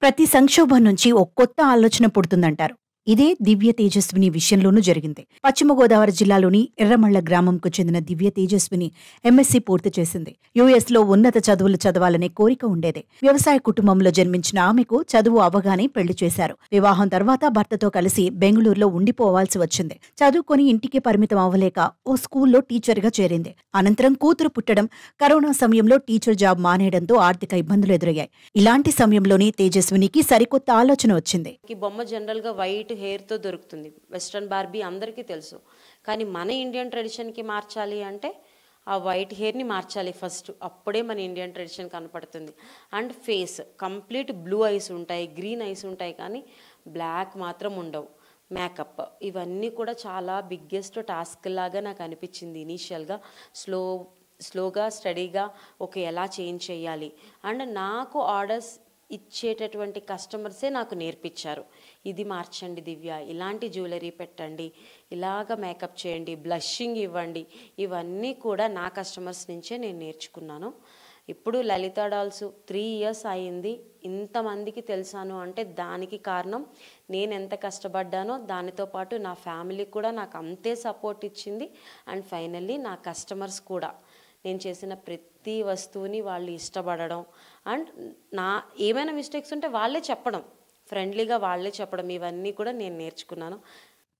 ప్రతి సంక్షోభం నుంచి ఓ కొత్త ఆలోచన పుడుతుందంటారు. ఇదే దివ్య తేజస్విని విషయంలోనూ జరిగింది. పశ్చిమ గోదావరి జిల్లాలోని ఎర్రమళ్ల గ్రామంకు చెందిన దివ్య తేజస్విని ఎంఎస్సీ పూర్తి చేసింది. యుఎస్లో ఉన్నత చదువులు చదవాలనే కోరిక ఉండేది. వ్యవసాయ కుటుంబంలో జన్మించిన ఆమెకు చదువు అవ్వగానే పెళ్లి చేశారు. వివాహం తర్వాత భర్తతో కలిసి బెంగళూరులో ఉండిపోవాల్సి వచ్చింది. చదువుకొని ఇంటికి పరిమితం అవ్వలేక ఓ స్కూల్లో టీచర్గా చేరింది. అనంతరం కూతురు పుట్టడం, కరోనా సమయంలో టీచర్ జాబ్ మానేయడంతో ఆర్థిక ఇబ్బందులు ఎదురయ్యాయి. ఇలాంటి సమయంలోనే తేజస్వినికి సరికొత్త ఆలోచన వచ్చింది. బొమ్మ జనరల్గా వైట్ హెయిర్తో దొరుకుతుంది. వెస్ట్రన్ బార్బీ అందరికీ తెలుసు. కానీ మన ఇండియన్ ట్రెడిషన్కి మార్చాలి అంటే ఆ వైట్ హెయిర్ని మార్చాలి ఫస్ట్. అప్పుడే మన ఇండియన్ ట్రెడిషన్ కనపడుతుంది. And face complete blue ice ఉంటాయి, గ్రీన్ ఐస్ ఉంటాయి, కానీ బ్లాక్ మాత్రం ఉండవు. మేకప్ ఇవన్నీ కూడా చాలా బిగ్గెస్ట్ టాస్క్ లాగా నాకు అనిపించింది ఇనీషియల్గా. స్లోగా స్టడీగా ఎలా చేంజ్ చేయాలి. అండ్ నాకు ఆర్డర్స్ ఇచ్చేటటువంటి కస్టమర్సే నాకు నేర్పించారు. ఇది మార్చండి దివ్య, ఇలాంటి జ్యువెలరీ పెట్టండి, ఇలాగ మేకప్ చేయండి, బ్లషింగ్ ఇవ్వండి. ఇవన్నీ కూడా నా కస్టమర్స్ నుంచే నేను నేర్చుకున్నాను. ఇప్పుడు లలిత డాల్స్ 3 ఇయర్స్ అయింది. ఇంతమందికి తెలుసాను అంటే దానికి కారణం నేను ఎంత కష్టపడ్డానో, దానితో పాటు నా ఫ్యామిలీ కూడా నాకు అంతే సపోర్ట్ ఇచ్చింది. అండ్ ఫైనల్లీ నా కస్టమర్స్ కూడా నేను చేసిన ప్రతి వస్తువుని వాళ్ళు ఇష్టపడడం, అండ్ నా ఏమైనా మిస్టేక్స్ ఉంటే వాళ్ళే చెప్పడం, ఫ్రెండ్లీగా వాళ్ళే చెప్పడం, ఇవన్నీ కూడా నేను నేర్చుకున్నాను.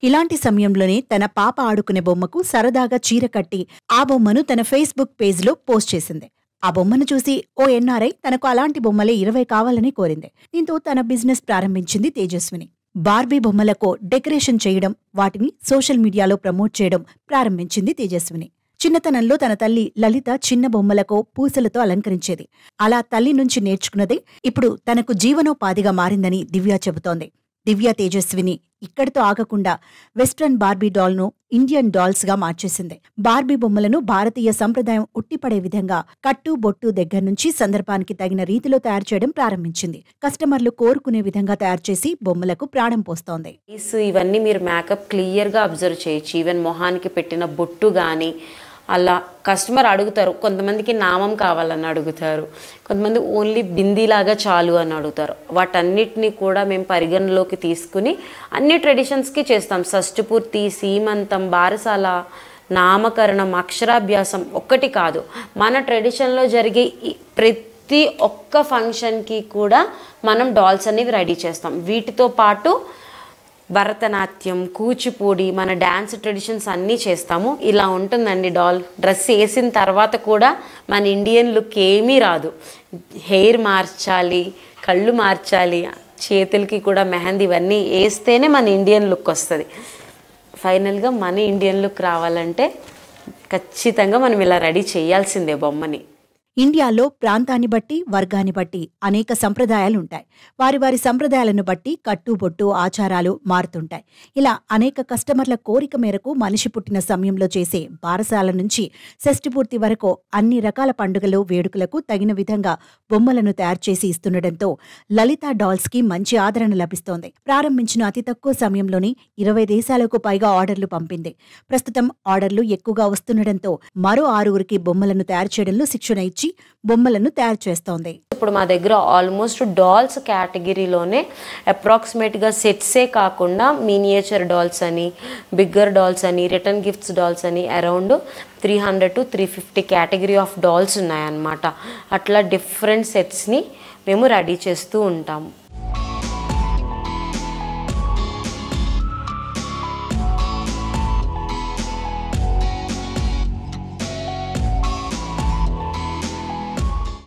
ఇలాంటి సమయంలోనే తన పాప ఆడుకునే బొమ్మకు సరదాగా చీర కట్టి ఆ బొమ్మను తన ఫేస్బుక్ పేజ్లో పోస్ట్ చేసింది. ఆ బొమ్మను చూసి ఓ ఎన్ఆర్ఐ తనకు అలాంటి బొమ్మలే 20 కావాలని కోరింది. దీంతో తన బిజినెస్ ప్రారంభించింది తేజస్విని. బార్బీ బొమ్మలకు డెకరేషన్ చేయడం, వాటిని సోషల్ మీడియాలో ప్రమోట్ చేయడం ప్రారంభించింది తేజస్విని. చిన్నతనంలో తన తల్లి లలిత చిన్న బొమ్మలకో పూసలతో అలంకరించేది. అలా తల్లి నుంచి నేర్చుకున్నదే ఇప్పుడు తనకు జీవనోపాధిగా మారిందని దివ్య చెబుతోంది. దివ్య తేజస్విని ఇక్కడితో ఆగకుండా వెస్ట్రన్ బార్బీ డాల్ను ఇండియన్ డాల్స్గా మార్చేసింది. బార్బీ బొమ్మలను భారతీయ సంప్రదాయం ఉట్టిపడే విధంగా కట్టు బొట్టు దగ్గర నుంచి సందర్భానికి తగిన రీతిలో తయారు చేయడం ప్రారంభించింది. కస్టమర్లు కోరుకునే విధంగా తయారు చేసి బొమ్మలకు ప్రాణం పోస్తోంది. ఇవన్నీ మీరు మేకప్ క్లియర్గా అబ్జర్వ్ చేయొచ్చు. ఈవెన్ మొహానికి పెట్టిన బొట్టు కానీ అలా కస్టమర్ అడుగుతారు. కొంతమందికి నామం కావాలని అడుగుతారు, కొంతమంది ఓన్లీ బిందీలాగా చాలు అని అడుగుతారు. వాటన్నిటినీ కూడా మేము పరిగణలోకి తీసుకుని అన్ని ట్రెడిషన్స్కి చేస్తాం. షష్ఠపూర్తి, సీమంతం, బారసాల, నామకరణం, అక్షరాభ్యాసం ఒక్కటి కాదు, మన ట్రెడిషన్లో జరిగే ప్రతి ఒక్క ఫంక్షన్కి కూడా మనం డాల్స్ అనేవి రెడీ చేస్తాం. వీటితో పాటు భరతనాట్యం, కూచిపూడి, మన డ్యాన్స్ ట్రెడిషన్స్ అన్నీ చేస్తాము. ఇలా ఉంటుందండి డాల్. డ్రెస్ వేసిన తర్వాత కూడా మన ఇండియన్ లుక్ ఏమీ రాదు. హెయిర్ మార్చాలి, కళ్ళు మార్చాలి, చేతులకి కూడా మెహందీ, ఇవన్నీ వేస్తేనే మన ఇండియన్ లుక్ వస్తుంది. ఫైనల్గా మన ఇండియన్ లుక్ రావాలంటే ఖచ్చితంగా మనం ఇలా రెడీ చేయాల్సిందే బొమ్మని. ఇండియాలో ప్రాంతాన్ని బట్టి, వర్గాన్ని బట్టి అనేక సంప్రదాయాలుంటాయి. వారి సంప్రదాయాలను బట్టి కట్టుబొట్టు, ఆచారాలు మారుతుంటాయి. ఇలా అనేక కస్టమర్ల కోరిక మేరకు మనిషి పుట్టిన సమయంలో చేసే బారసాల నుంచి షష్ఠపూర్తి వరకు అన్ని రకాల పండుగలు, వేడుకలకు తగిన విధంగా బొమ్మలను తయారు చేసి ఇస్తుండటంతో లలిత డాల్స్కి మంచి ఆదరణ లభిస్తోంది. ప్రారంభించిన అతి తక్కువ సమయంలోనే 20 దేశాలకు పైగా ఆర్డర్లు పంపింది. ప్రస్తుతం ఆర్డర్లు ఎక్కువగా వస్తుండటంతో మరో 6గురికి బొమ్మలను తయారు చేయడంలో శిక్షణ ఇచ్చి బొమ్మలను తయారు చేస్తోంది. ఇప్పుడు మా దగ్గర ఆల్మోస్ట్ డాల్స్ కేటగిరీలోనే అప్రాక్సిమేట్గా సెట్సే కాకుండా మినియేచర్ డాల్స్ అని, బిగ్గర్ డాల్స్ అని, రిటర్న్ గిఫ్ట్స్ డాల్స్ అని around 300 to 350 category of dolls ఉన్నాయన్నమాట. అట్లా డిఫరెంట్ సెట్స్ని మేము రెడీ చేస్తూ ఉంటాము.